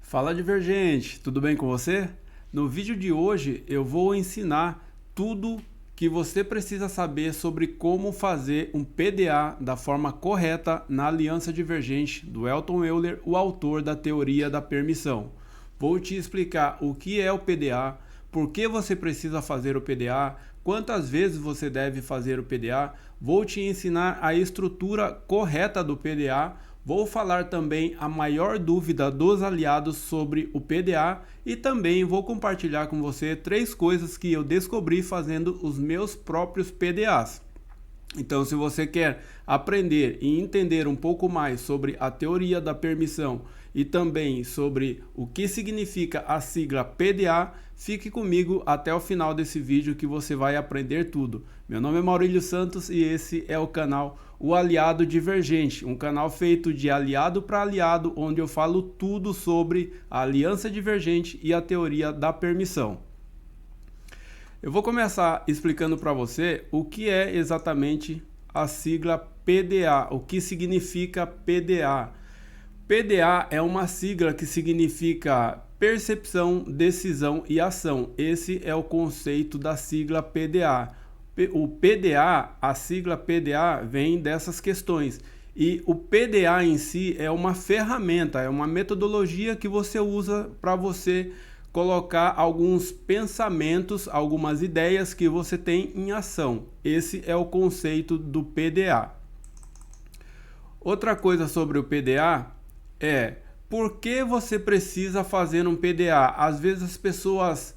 Fala Divergente, tudo bem com você? No vídeo de hoje eu vou ensinar tudo que você precisa saber sobre como fazer um PDA da forma correta na aliança divergente do Elton Euler, o autor da teoria da permissão. Vou te explicar o que é o PDA, por que você precisa fazer o PDA, quantas vezes você deve fazer o PDA, vou te ensinar a estrutura correta do PDA. Vou falar também a maior dúvida dos aliados sobre o PDA e também vou compartilhar com você 3 coisas que eu descobri fazendo os meus próprios PDAs. Então, se você quer aprender e entender um pouco mais sobre a teoria da permissão e também sobre o que significa a sigla PDA, fique comigo até o final desse vídeo que você vai aprender tudo. Meu nome é Maurílio Santos e esse é o canal O Aliado Divergente, um canal feito de aliado para aliado, onde eu falo tudo sobre a aliança divergente e a teoria da permissão. Eu vou começar explicando para você o que é exatamente a sigla PDA, o que significa PDA. PDA é uma sigla que significa percepção, decisão e ação. Esse é o conceito da sigla PDA. O PDA, a sigla PDA vem dessas questões. E o PDA em si é uma ferramenta, é uma metodologia que você usa para você colocar alguns pensamentos, algumas ideias que você tem em ação. Esse é o conceito do PDA. Outra coisa sobre o PDA é por que você precisa fazer um PDA. Às vezes as pessoas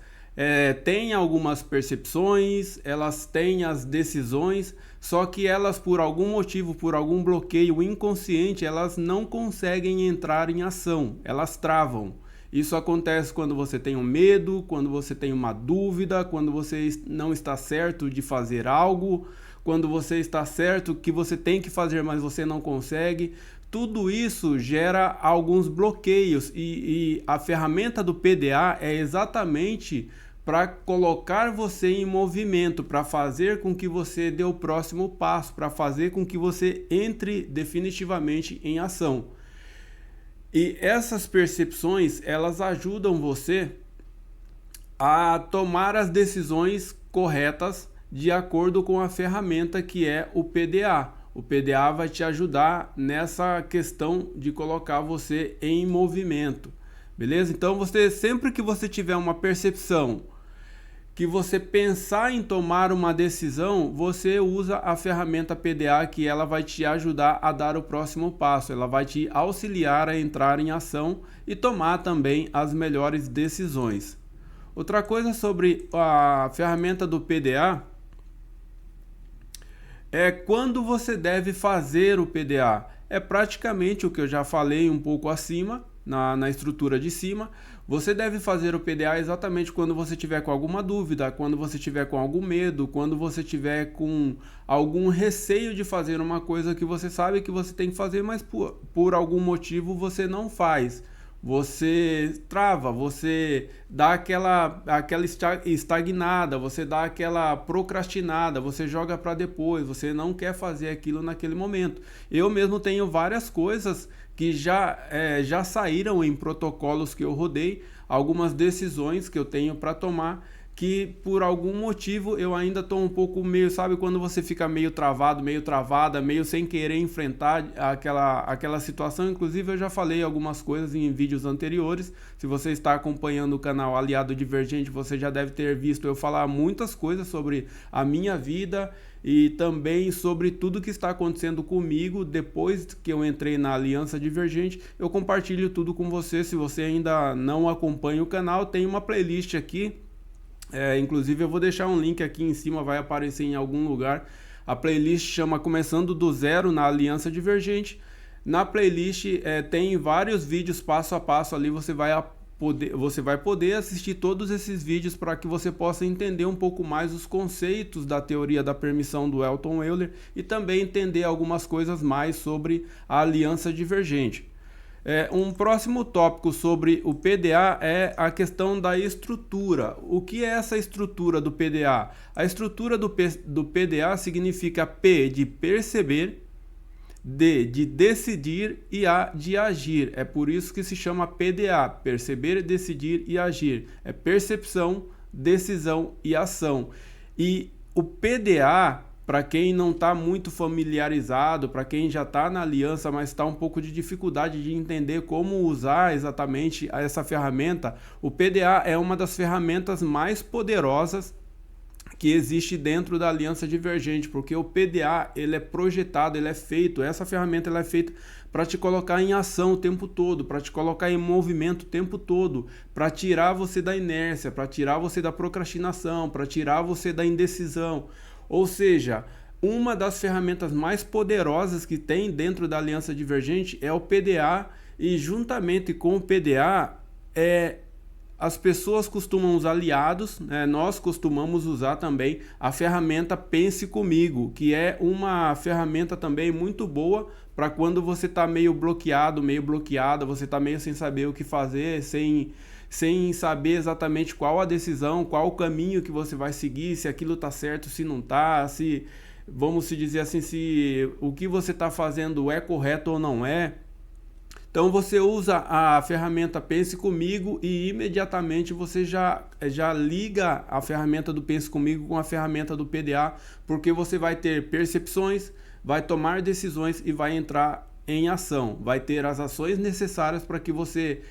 têm algumas percepções, elas têm as decisões, só que elas por algum motivo, por algum bloqueio inconsciente, elas não conseguem entrar em ação, elas travam. Isso acontece quando você tem um medo, quando você tem uma dúvida, quando você não está certo de fazer algo, quando você está certo que você tem que fazer, mas você não consegue. Tudo isso gera alguns bloqueios e a ferramenta do PDA é exatamente para colocar você em movimento, para fazer com que você dê o próximo passo, para fazer com que você entre definitivamente em ação. E essas percepções, elas ajudam você a tomar as decisões corretas de acordo com a ferramenta que é o PDA. O PDA vai te ajudar nessa questão de colocar você em movimento, beleza? Então, sempre que você tiver uma percepção, que você pensar em tomar uma decisão, você usa a ferramenta PDA, que ela vai te ajudar a dar o próximo passo, ela vai te auxiliar a entrar em ação e tomar também as melhores decisões. Outra coisa sobre a ferramenta do PDA é quando você deve fazer o PDA. É praticamente o que eu já falei um pouco acima, na estrutura de cima. Você deve fazer o PDA exatamente quando você tiver com alguma dúvida, quando você tiver com algum medo, quando você tiver com algum receio de fazer uma coisa que você sabe que você tem que fazer, mas por algum motivo você não faz. Você trava, você dá aquela estagnada, você dá aquela procrastinada, você joga para depois, você não quer fazer aquilo naquele momento. Eu mesmo tenho várias coisas que já saíram em protocolos que eu rodei, algumas decisões que eu tenho para tomar, que por algum motivo eu ainda estou um pouco meio, sabe, quando você fica meio travado, meio travada, meio sem querer enfrentar aquela situação. Inclusive eu já falei algumas coisas em vídeos anteriores. Se você está acompanhando o canal Aliado Divergente, você já deve ter visto eu falar muitas coisas sobre a minha vida e também sobre tudo que está acontecendo comigo depois que eu entrei na Aliança Divergente. Eu compartilho tudo com você. Se você ainda não acompanha o canal, tem uma playlist aqui. Inclusive eu vou deixar um link aqui em cima, vai aparecer em algum lugar. A playlist chama Começando do Zero na Aliança Divergente. Na playlist tem vários vídeos passo a passo ali, você vai poder assistir todos esses vídeos para que você possa entender um pouco mais os conceitos da teoria da permissão do Elton Euler e também entender algumas coisas mais sobre a Aliança Divergente. Um próximo tópico sobre o PDA é a questão da estrutura. O que é essa estrutura do PDA? A estrutura do PDA significa P de perceber, de decidir e A de agir. É por isso que se chama PDA, perceber, decidir e agir. É percepção, decisão e ação. E o PDA, para quem não está muito familiarizado, para quem já está na aliança, mas está um pouco de dificuldade de entender como usar exatamente essa ferramenta, o PDA é uma das ferramentas mais poderosas que existe dentro da aliança divergente, porque o PDA ele é projetado, ele é feito, essa ferramenta ela é feita para te colocar em ação o tempo todo, para te colocar em movimento o tempo todo, para tirar você da inércia, para tirar você da procrastinação, para tirar você da indecisão. Ou seja, uma das ferramentas mais poderosas que tem dentro da aliança divergente é o PDA, e juntamente com o PDA as pessoas costumam usar aliados, né? Nós costumamos usar também a ferramenta Pense Comigo, que é uma ferramenta também muito boa para quando você está meio bloqueado, meio bloqueada, você está meio sem saber o que fazer, sem saber exatamente qual a decisão, qual o caminho que você vai seguir, se aquilo está certo, se não está, se, vamos se dizer assim, se o que você está fazendo é correto ou não é. Então você usa a ferramenta Pense Comigo e imediatamente você já liga a ferramenta do Pense Comigo com a ferramenta do PDA, porque você vai ter percepções, vai tomar decisões e vai entrar em ação, vai ter as ações necessárias para que você,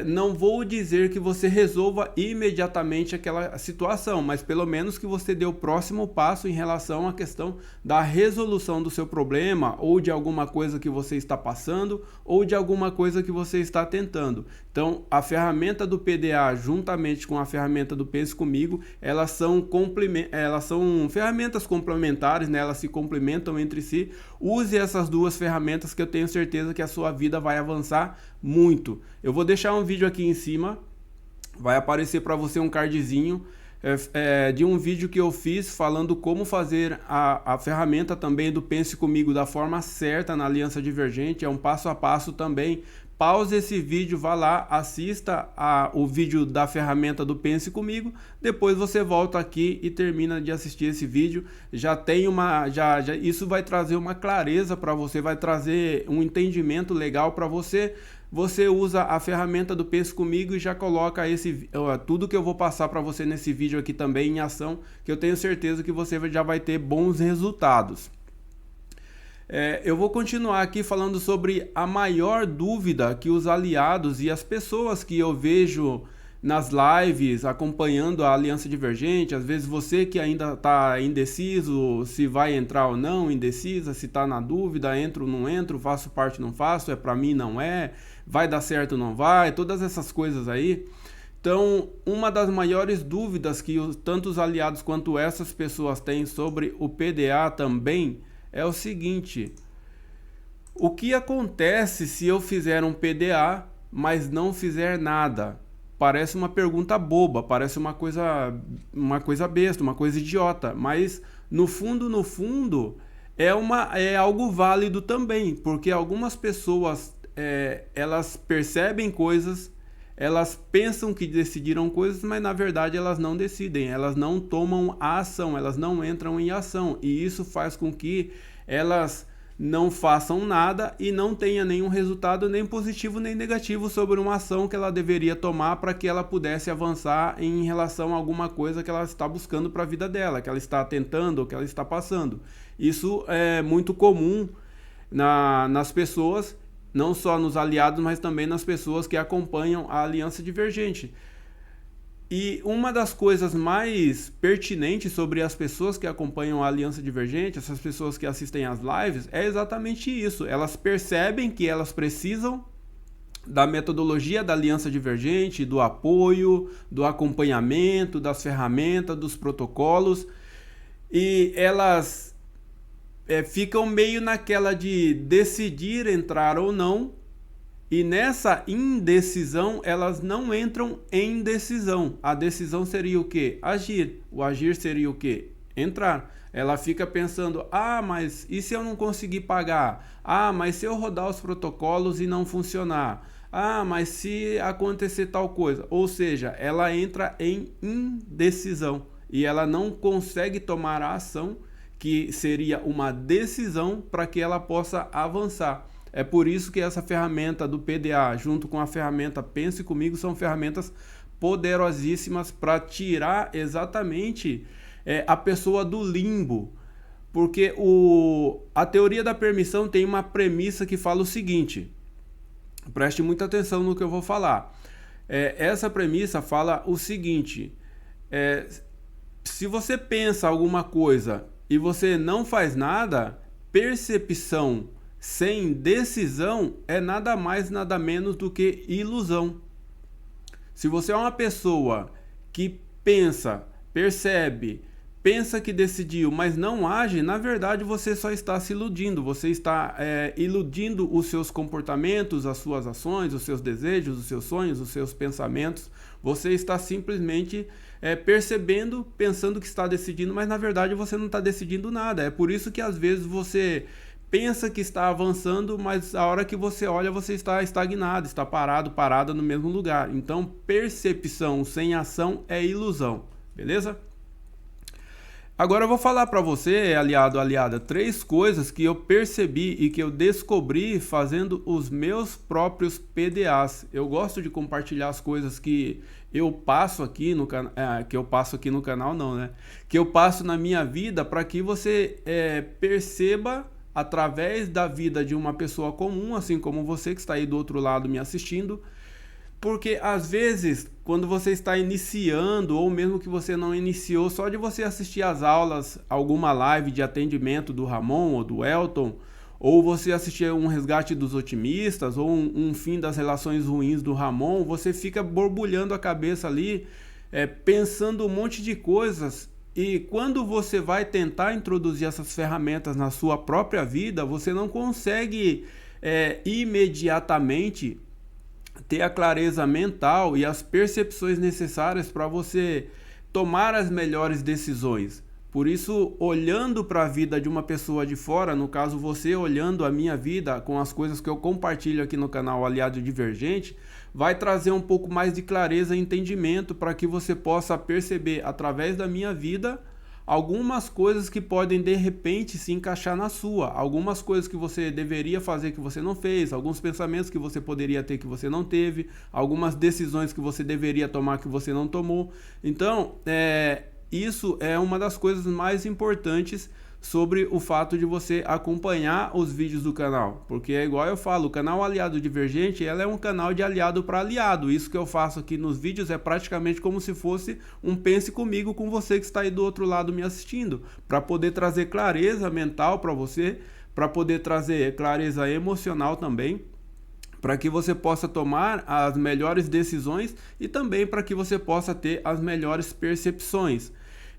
não vou dizer que você resolva imediatamente aquela situação, mas pelo menos que você dê o próximo passo em relação à questão da resolução do seu problema, ou de alguma coisa que você está passando, ou de alguma coisa que você está tentando. Então, a ferramenta do PDA, juntamente com a ferramenta do Pense Comigo, elas são ferramentas complementares, né? Elas se complementam entre si. Use essas duas ferramentas que eu tenho certeza que a sua vida vai avançar muito. Eu vou deixar um vídeo aqui em cima, vai aparecer para você um cardzinho de um vídeo que eu fiz falando como fazer a ferramenta também do Pense Comigo da forma certa na aliança divergente. É um passo a passo também. Pause esse vídeo, vá lá, assista o vídeo da ferramenta do Pense Comigo, depois você volta aqui e termina de assistir esse vídeo. Já tem isso vai trazer uma clareza para você, vai trazer um entendimento legal para você. Você usa a ferramenta do Pense Comigo e já coloca tudo que eu vou passar para você nesse vídeo aqui também em ação, que eu tenho certeza que você já vai ter bons resultados. Eu vou continuar aqui falando sobre a maior dúvida que os aliados e as pessoas que eu vejo nas lives acompanhando a Aliança Divergente, às vezes você que ainda está indeciso se vai entrar ou não, indecisa, se está na dúvida, entro ou não entro, faço parte ou não faço, é para mim não é, vai dar certo ou não vai, todas essas coisas aí. Então, uma das maiores dúvidas que tanto os aliados quanto essas pessoas têm sobre o PDA também é o seguinte: o que acontece se eu fizer um PDA, mas não fizer nada? Parece uma pergunta boba, parece uma coisa besta, uma coisa idiota, mas no fundo é algo válido também, porque algumas pessoas elas percebem coisas, elas pensam que decidiram coisas, mas na verdade elas não decidem, elas não tomam a ação, elas não entram em ação, e isso faz com que elas não façam nada e não tenha nenhum resultado nem positivo nem negativo sobre uma ação que ela deveria tomar para que ela pudesse avançar em relação a alguma coisa que ela está buscando para a vida dela, que ela está tentando ou que ela está passando. Isso é muito comum nas pessoas, não só nos aliados, mas também nas pessoas que acompanham a Aliança Divergente. E uma das coisas mais pertinentes sobre as pessoas que acompanham a Aliança Divergente, essas pessoas que assistem às lives, é exatamente isso. Elas percebem que elas precisam da metodologia da Aliança Divergente, do apoio, do acompanhamento, das ferramentas, dos protocolos, e elas ficam meio naquela de decidir entrar ou não. E nessa indecisão, elas não entram em decisão. A decisão seria o quê? Agir. O agir seria o quê? Entrar. Ela fica pensando, mas e se eu não conseguir pagar? Mas se eu rodar os protocolos e não funcionar? Mas se acontecer tal coisa? Ou seja, ela entra em indecisão e ela não consegue tomar a ação que seria uma decisão para que ela possa avançar. É por isso que essa ferramenta do PDA, junto com a ferramenta Pense Comigo, são ferramentas poderosíssimas para tirar exatamente a pessoa do limbo. Porque a teoria da permissão tem uma premissa que fala o seguinte, preste muita atenção no que eu vou falar. Essa premissa fala o seguinte, se você pensa alguma coisa e você não faz nada, percepção sem decisão é nada mais, nada menos do que ilusão. Se você é uma pessoa que pensa, percebe, pensa que decidiu, mas não age, na verdade você só está se iludindo. Você está iludindo os seus comportamentos, as suas ações, os seus desejos, os seus sonhos, os seus pensamentos. Você está simplesmente percebendo, pensando que está decidindo, mas na verdade você não está decidindo nada. É por isso que às vezes você pensa que está avançando, mas a hora que você olha, você está estagnado, está parada no mesmo lugar. Então, percepção sem ação é ilusão, beleza? Agora eu vou falar para você, aliado, aliada, 3 coisas que eu percebi e que eu descobri fazendo os meus próprios PDAs. Eu gosto de compartilhar as coisas que eu passo aqui no canal, que eu passo aqui no canal não, né? Que eu passo na minha vida para que você perceba através da vida de uma pessoa comum, assim como você que está aí do outro lado me assistindo. Porque às vezes, quando você está iniciando, ou mesmo que você não iniciou, só de você assistir às aulas, alguma live de atendimento do Ramon ou do Elton, ou você assistir um resgate dos otimistas, ou um fim das relações ruins do Ramon, você fica borbulhando a cabeça ali, pensando um monte de coisas. E quando você vai tentar introduzir essas ferramentas na sua própria vida, você não consegue imediatamente ter a clareza mental e as percepções necessárias para você tomar as melhores decisões. Por isso, olhando para a vida de uma pessoa de fora, no caso você olhando a minha vida com as coisas que eu compartilho aqui no canal Aliado Divergente, vai trazer um pouco mais de clareza e entendimento para que você possa perceber através da minha vida algumas coisas que podem de repente se encaixar na sua, algumas coisas que você deveria fazer que você não fez, alguns pensamentos que você poderia ter que você não teve, algumas decisões que você deveria tomar que você não tomou. Então, isso é uma das coisas mais importantes sobre o fato de você acompanhar os vídeos do canal, porque é igual eu falo, o canal Aliado Divergente, ela é um canal de aliado para aliado. Isso que eu faço aqui nos vídeos é praticamente como se fosse um Pense Comigo com você que está aí do outro lado me assistindo, para poder trazer clareza mental para você, para poder trazer clareza emocional também, para que você possa tomar as melhores decisões e também para que você possa ter as melhores percepções.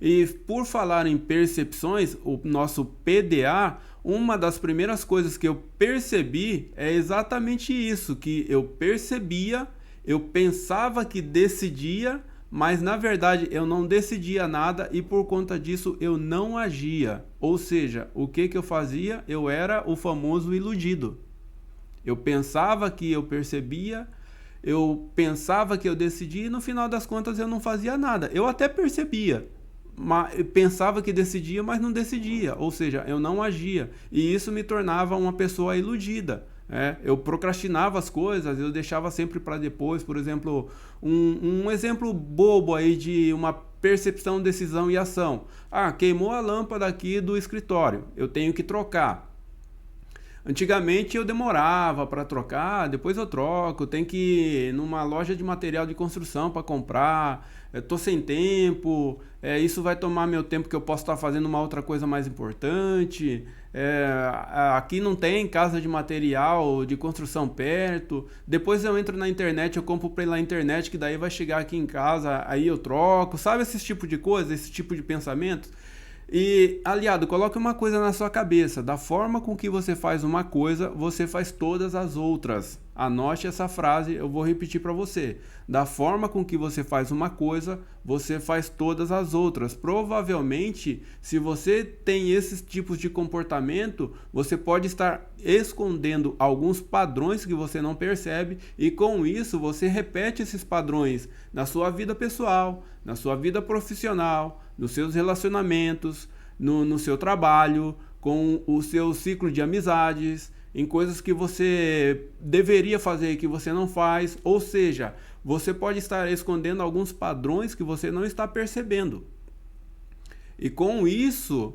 E por falar em percepções, o nosso PDA, uma das primeiras coisas que eu percebi é exatamente isso, que eu percebia, eu pensava que decidia, mas na verdade eu não decidia nada e por conta disso eu não agia. Ou seja, o que eu fazia? Eu era o famoso iludido. Eu pensava que eu percebia, eu pensava que eu decidia e no final das contas eu não fazia nada. Eu até percebia, pensava que decidia, mas não decidia, ou seja, eu não agia, e isso me tornava uma pessoa iludida. Eu procrastinava as coisas, eu deixava sempre para depois. Por exemplo, um exemplo bobo aí de uma percepção, decisão e ação. Queimou a lâmpada aqui do escritório, eu tenho que trocar. Antigamente eu demorava para trocar, depois eu troco, tem que ir numa loja de material de construção para comprar, estou sem tempo, isso vai tomar meu tempo que eu posso estar fazendo uma outra coisa mais importante, aqui não tem casa de material de construção perto, depois eu entro na internet, eu compro pela internet que daí vai chegar aqui em casa, aí eu troco, sabe esse tipo de coisa, esse tipo de pensamento? E, aliado, coloque uma coisa na sua cabeça, da forma com que você faz uma coisa, você faz todas as outras. Anote essa frase, eu vou repetir para você. Da forma com que você faz uma coisa, você faz todas as outras. Provavelmente, se você tem esses tipos de comportamento, você pode estar escondendo alguns padrões que você não percebe e com isso você repete esses padrões na sua vida pessoal, na sua vida profissional, nos seus relacionamentos, no seu trabalho, com o seu ciclo de amizades, em coisas que você deveria fazer e que você não faz. Ou seja, você pode estar escondendo alguns padrões que você não está percebendo. E com isso,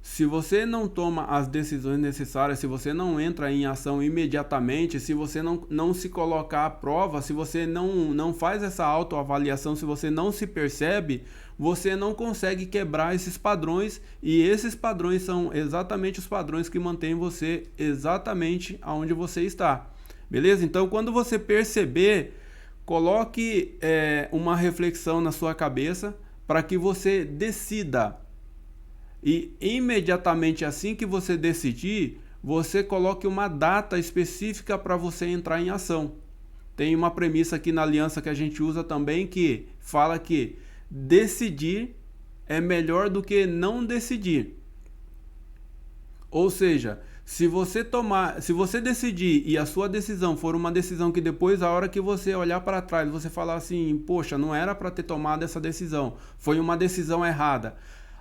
se você não toma as decisões necessárias, se você não entra em ação imediatamente, se você não se colocar à prova, se você não faz essa autoavaliação, se você não se percebe, você não consegue quebrar esses padrões, e esses padrões são exatamente os padrões que mantêm você exatamente onde você está. Beleza? Então, quando você perceber, coloque uma reflexão na sua cabeça para que você decida. E imediatamente assim que você decidir, você coloque uma data específica para você entrar em ação. Tem uma premissa aqui na aliança que a gente usa também que fala que decidir é melhor do que não decidir. Ou seja, se você decidir e a sua decisão for uma decisão que depois, a hora que você olhar para trás, você falar assim, poxa, não era para ter tomado essa decisão, foi uma decisão errada.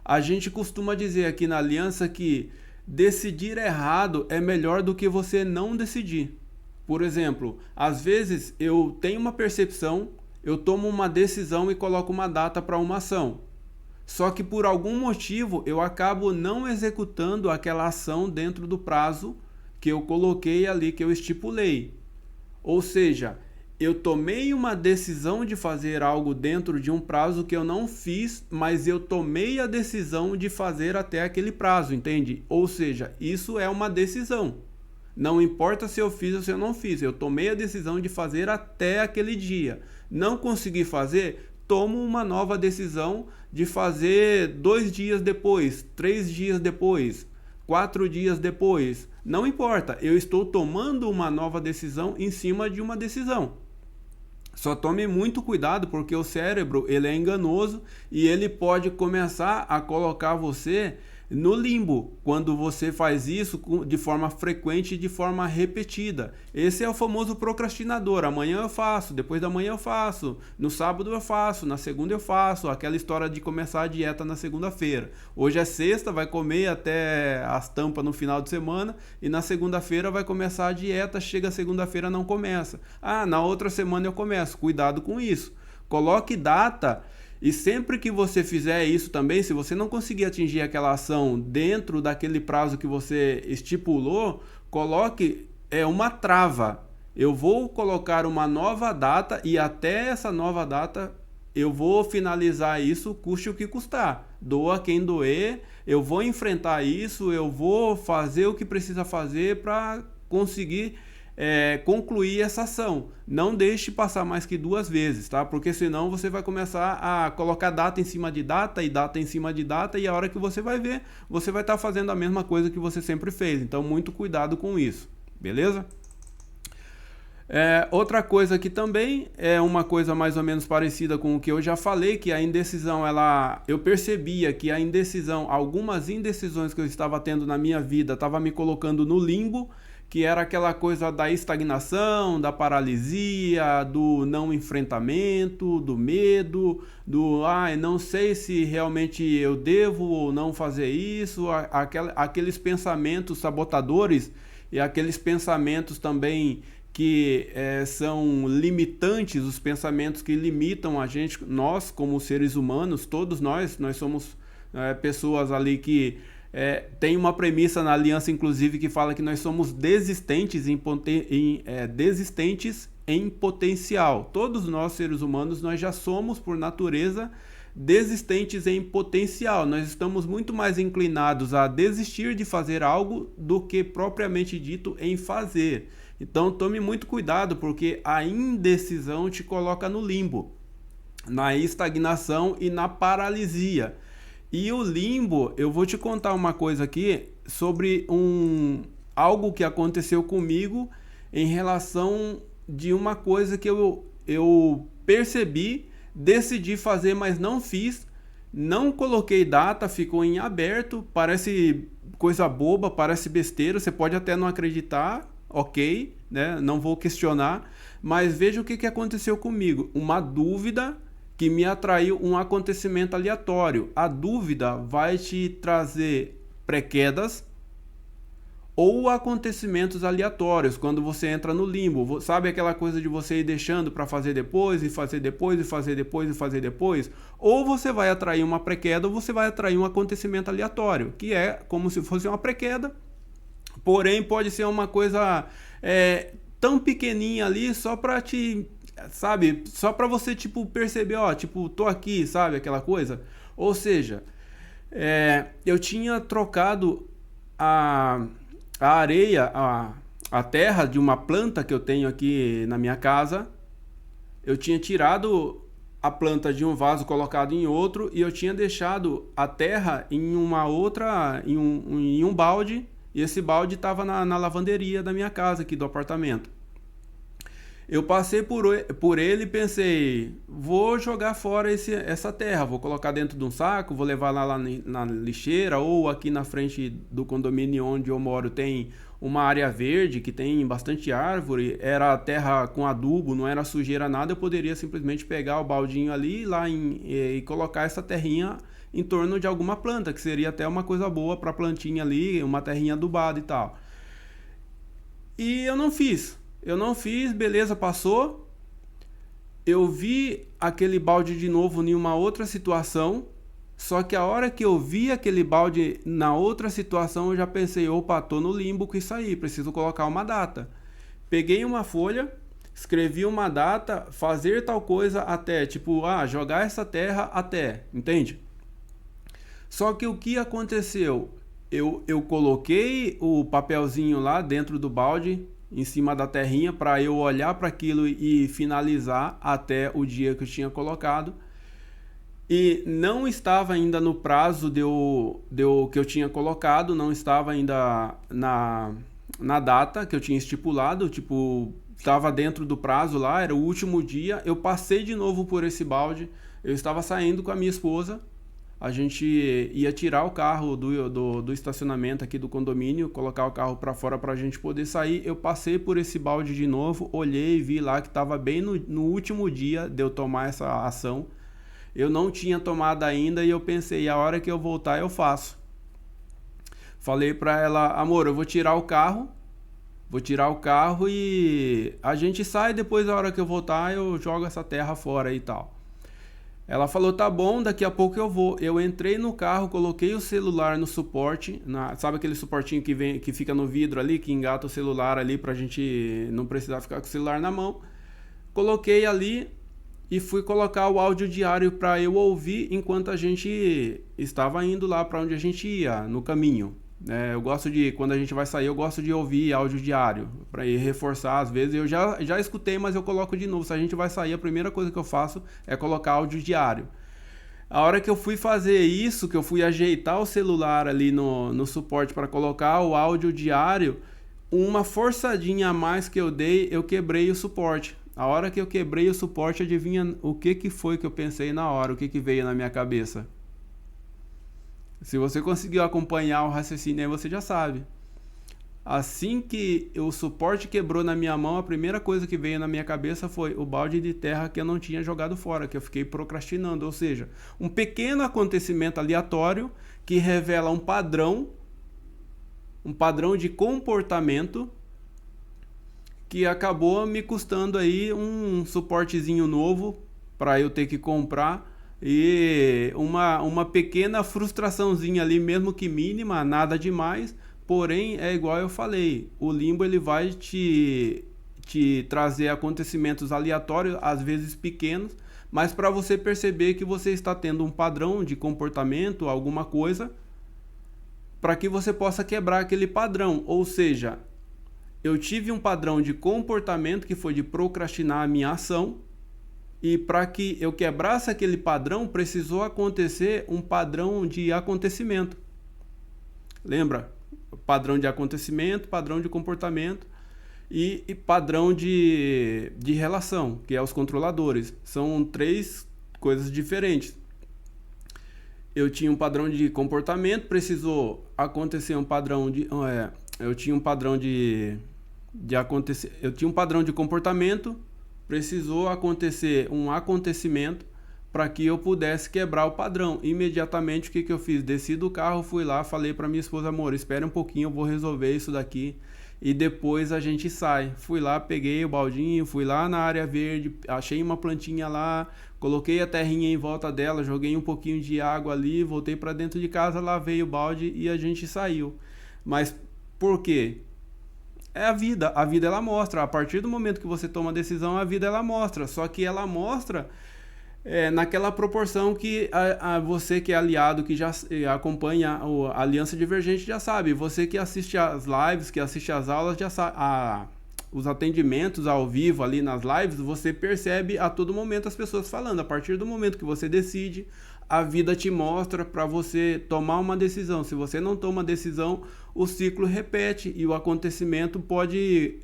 A gente costuma dizer aqui na aliança que decidir errado é melhor do que você não decidir. Por exemplo, às vezes eu tenho uma percepção, eu tomo uma decisão e coloco uma data para uma ação. Só que por algum motivo eu acabo não executando aquela ação dentro do prazo que eu coloquei ali, que eu estipulei. Ou seja, eu tomei uma decisão de fazer algo dentro de um prazo que eu não fiz, mas eu tomei a decisão de fazer até aquele prazo, entende? Ou seja, isso é uma decisão. Não importa se eu fiz ou se eu não fiz, eu tomei a decisão de fazer até aquele dia. Não consegui fazer, tomo uma nova decisão de fazer 2 dias depois, 3 dias depois, 4 dias depois. Não importa, eu estou tomando uma nova decisão em cima de uma decisão. Só tome muito cuidado porque o cérebro ele é enganoso e ele pode começar a colocar você no limbo quando você faz isso de forma frequente e de forma repetida. Esse é o famoso procrastinador. Amanhã eu faço, depois da manhã eu faço, no sábado eu faço, na segunda eu faço. Aquela história de começar a dieta na segunda-feira. Hoje é sexta, vai comer até as tampas no final de semana e na segunda-feira vai começar a dieta, chega segunda-feira não começa. Ah, na outra semana eu começo. Cuidado com isso. Coloque data. E sempre que você fizer isso também, se você não conseguir atingir aquela ação dentro daquele prazo que você estipulou, coloque uma trava. Eu vou colocar uma nova data e até essa nova data eu vou finalizar isso, custe o que custar. Doa quem doer, eu vou enfrentar isso, eu vou fazer o que precisa fazer para conseguir concluir essa ação. Não deixe passar mais que 2 vezes, tá? Porque senão você vai começar a colocar data em cima de data e data em cima de data e a hora que você vai ver, você vai estar fazendo a mesma coisa que você sempre fez. Então, muito cuidado com isso, beleza? Outra coisa que também é uma coisa mais ou menos parecida com o que eu já falei, que a indecisão, eu percebia que a indecisão, algumas indecisões que eu estava tendo na minha vida, estava me colocando no limbo, que era aquela coisa da estagnação, da paralisia, do não enfrentamento, do medo, não sei se realmente eu devo ou não fazer isso, aqueles pensamentos sabotadores e aqueles pensamentos também que são limitantes, os pensamentos que limitam a gente, nós como seres humanos, todos nós somos pessoas ali que tem uma premissa na aliança, inclusive, que fala que nós somos desistentes em potencial. Todos nós, seres humanos, nós já somos, por natureza, desistentes em potencial. Nós estamos muito mais inclinados a desistir de fazer algo do que propriamente dito em fazer. Então, tome muito cuidado, porque a indecisão te coloca no limbo, na estagnação e na paralisia. E o limbo, eu vou te contar uma coisa aqui sobre algo que aconteceu comigo em relação de uma coisa que eu percebi, decidi fazer, mas não fiz, não coloquei data, ficou em aberto, parece coisa boba, parece besteira, você pode até não acreditar, ok, né? Não vou questionar, mas veja o que aconteceu comigo, uma dúvida que me atraiu um acontecimento aleatório. A dúvida vai te trazer pré-quedas ou acontecimentos aleatórios, quando você entra no limbo. Sabe aquela coisa de você ir deixando para fazer depois, e fazer depois, e fazer depois, e fazer depois? Ou você vai atrair uma pré-queda, ou você vai atrair um acontecimento aleatório, que é como se fosse uma pré-queda, porém pode ser uma coisa tão pequenininha ali, só para te, sabe, só para você, tipo, perceber, ó, tipo, tô aqui, sabe, aquela coisa. Ou seja, eu tinha trocado a areia, a terra de uma planta que eu tenho aqui na minha casa. Eu tinha tirado a planta de um vaso, colocado em outro, e eu tinha deixado a terra em uma outra, em um balde, e esse balde estava na lavanderia da minha casa aqui do apartamento. Eu passei por ele e pensei, vou jogar fora essa terra, vou colocar dentro de um saco, vou levar lá na lixeira, ou aqui na frente do condomínio onde eu moro tem uma área verde que tem bastante árvore, era terra com adubo, não era sujeira nada, eu poderia simplesmente pegar o baldinho ali e colocar essa terrinha em torno de alguma planta, que seria até uma coisa boa para a plantinha ali, uma terrinha adubada e tal. E eu não fiz. Beleza, passou. Eu vi aquele balde de novo em uma outra situação, só que a hora que eu vi aquele balde na outra situação, eu já pensei, opa, tô no limbo com isso aí, preciso colocar uma data. Peguei uma folha, escrevi uma data, fazer tal coisa até, tipo, jogar essa terra até, entende? Só que o que aconteceu? Eu coloquei o papelzinho lá dentro do balde, em cima da terrinha, para eu olhar para aquilo e finalizar até o dia que eu tinha colocado. E não estava ainda no prazo que eu tinha colocado, não estava ainda na data que eu tinha estipulado, tipo, estava dentro do prazo lá, era o último dia. Eu passei de novo por esse balde, eu estava saindo com a minha esposa, a gente ia tirar o carro do estacionamento aqui do condomínio, colocar o carro para fora para a gente poder sair. Eu passei por esse balde de novo, olhei e vi lá que estava bem no último dia de eu tomar essa ação. Eu não tinha tomado ainda e eu pensei, a hora que eu voltar eu faço. Falei para ela, amor, eu vou tirar o carro e a gente sai, depois da hora que eu voltar eu jogo essa terra fora e tal. Ela falou, tá bom, daqui a pouco eu vou. Eu entrei no carro, coloquei o celular no suporte, sabe aquele suportinho que fica no vidro ali, que engata o celular ali pra gente não precisar ficar com o celular na mão. Coloquei ali e fui colocar o áudio diário para eu ouvir enquanto a gente estava indo lá para onde a gente ia, no caminho. Eu gosto de, quando a gente vai sair, eu gosto de ouvir áudio diário, para ir reforçar. Às vezes eu já escutei, mas eu coloco de novo. Se a gente vai sair, a primeira coisa que eu faço é colocar áudio diário. A hora que eu fui fazer isso, que eu fui ajeitar o celular ali no suporte para colocar o áudio diário, uma forçadinha a mais que eu dei, eu quebrei o suporte. A hora que eu quebrei o suporte, adivinha o que foi que eu pensei na hora, o que veio na minha cabeça? Se você conseguiu acompanhar o raciocínio aí, você já sabe. Assim que o suporte quebrou na minha mão, a primeira coisa que veio na minha cabeça foi o balde de terra que eu não tinha jogado fora, que eu fiquei procrastinando. Ou seja, um pequeno acontecimento aleatório que revela um padrão de comportamento que acabou me custando aí um suportezinho novo para eu ter que comprar. E uma pequena frustraçãozinha ali, mesmo que mínima, nada demais, porém é igual eu falei, o limbo ele vai te trazer acontecimentos aleatórios, às vezes pequenos, mas para você perceber que você está tendo um padrão de comportamento, alguma coisa, para que você possa quebrar aquele padrão. Ou seja, eu tive um padrão de comportamento que foi de procrastinar a minha ação, e para que eu quebrasse aquele padrão, precisou acontecer um padrão de acontecimento. Lembra? Padrão de acontecimento, padrão de comportamento e padrão de relação, que é os controladores. São três coisas diferentes. Eu tinha um padrão de comportamento, precisou acontecer um padrão de... eu tinha um padrão de eu tinha um padrão de comportamento, precisou acontecer um acontecimento para que eu pudesse quebrar o padrão. Imediatamente, o que eu fiz? Desci do carro, fui lá, falei para minha esposa, amor, espera um pouquinho, eu vou resolver isso daqui e depois a gente sai. Fui lá, peguei o baldinho, fui lá na área verde, achei uma plantinha lá, coloquei a terrinha em volta dela, joguei um pouquinho de água ali, voltei para dentro de casa, lavei o balde e a gente saiu. Mas por quê? É a vida ela mostra, a partir do momento que você toma a decisão, a vida ela mostra, só que ela mostra naquela proporção que você que é aliado, que já acompanha a Aliança Divergente já sabe, você que assiste as lives, que assiste as aulas, já sabe, os atendimentos ao vivo ali nas lives, você percebe a todo momento as pessoas falando, a partir do momento que você decide, a vida te mostra para você tomar uma decisão. Se você não toma decisão, o ciclo repete e o acontecimento pode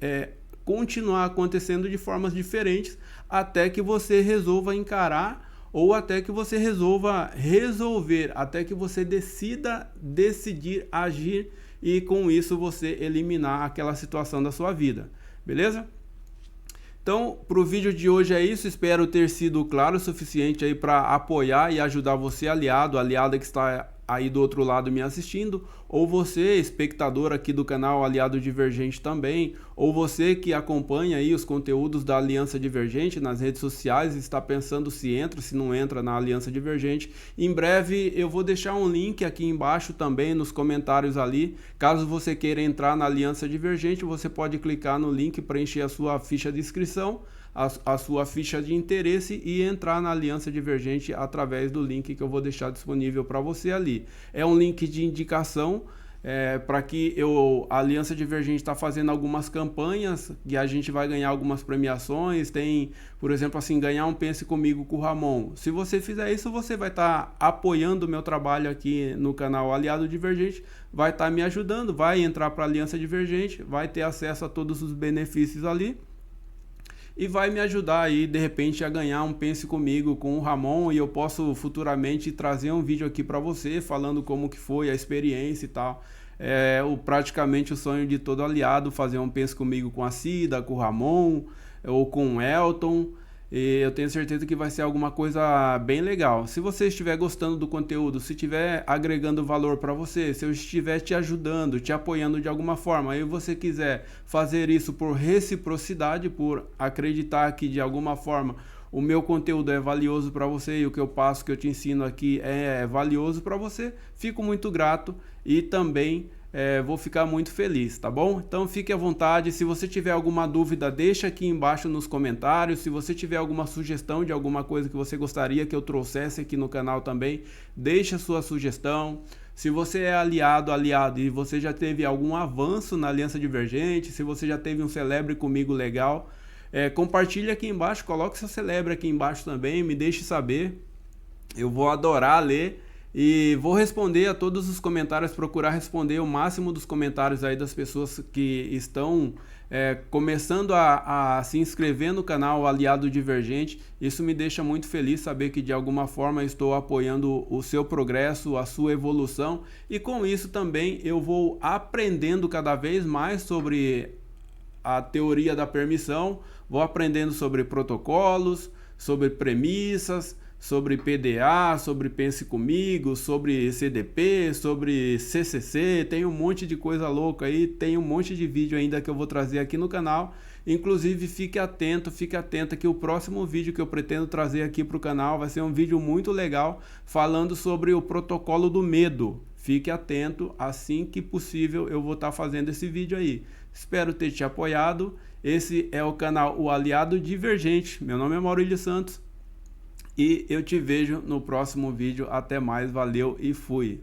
continuar acontecendo de formas diferentes até que você resolva encarar ou até que você resolva resolver, até que você decidir agir e com isso você eliminar aquela situação da sua vida, beleza? Então, para o vídeo de hoje é isso, espero ter sido claro o suficiente aí para apoiar e ajudar você, aliada que está aí do outro lado me assistindo, ou você, espectador aqui do canal Aliado Divergente também, ou você que acompanha aí os conteúdos da Aliança Divergente nas redes sociais, está pensando se entra, se não entra na Aliança Divergente. Em breve eu vou deixar um link aqui embaixo também nos comentários ali, caso você queira entrar na Aliança Divergente, você pode clicar no link, preencher a sua ficha de inscrição, a sua ficha de interesse e entrar na Aliança Divergente através do link que eu vou deixar disponível para você ali. É um link de indicação para que a Aliança Divergente está fazendo algumas campanhas e a gente vai ganhar algumas premiações. Tem, por exemplo, assim, ganhar um Pense Comigo com o Ramon. Se você fizer isso, você vai estar apoiando o meu trabalho aqui no canal Aliado Divergente, vai estar me ajudando, vai entrar para a Aliança Divergente, vai ter acesso a todos os benefícios ali. E vai me ajudar aí, de repente, a ganhar um Pense Comigo com o Ramon, e eu posso futuramente trazer um vídeo aqui para você, falando como que foi a experiência e tal. Praticamente o sonho de todo aliado, fazer um Pense Comigo com a Cida, com o Ramon, ou com o Elton. E eu tenho certeza que vai ser alguma coisa bem legal. Se você estiver gostando do conteúdo, se estiver agregando valor para você, se eu estiver te ajudando, te apoiando de alguma forma, e você quiser fazer isso por reciprocidade, por acreditar que de alguma forma o meu conteúdo é valioso para você e o que eu passo, que eu te ensino aqui é valioso para você, fico muito grato e também vou ficar muito feliz, tá bom? Então fique à vontade, se você tiver alguma dúvida, deixa aqui embaixo nos comentários, se você tiver alguma sugestão de alguma coisa que você gostaria que eu trouxesse aqui no canal também, deixa sua sugestão. Se você é aliado e você já teve algum avanço na Aliança Divergente, se você já teve um Celebre Comigo legal, compartilhe aqui embaixo, coloque seu Celebre aqui embaixo também, me deixe saber, eu vou adorar ler. E vou responder a todos os comentários, procurar responder o máximo dos comentários aí das pessoas que estão começando a se inscrever no canal Aliado Divergente. Isso me deixa muito feliz saber que de alguma forma estou apoiando o seu progresso, a sua evolução. E com isso também eu vou aprendendo cada vez mais sobre a teoria da permissão, vou aprendendo sobre protocolos, sobre premissas, sobre PDA, sobre Pense Comigo, sobre CDP, sobre CCC, tem um monte de coisa louca aí, tem um monte de vídeo ainda que eu vou trazer aqui no canal. Inclusive fique atenta que o próximo vídeo que eu pretendo trazer aqui para o canal vai ser um vídeo muito legal falando sobre o protocolo do medo. Fique atento, assim que possível eu vou estar fazendo esse vídeo aí. Espero ter te apoiado. Esse é o canal O Aliado Divergente. Meu nome é Maurílio Santos. E eu te vejo no próximo vídeo. Até mais, valeu e fui!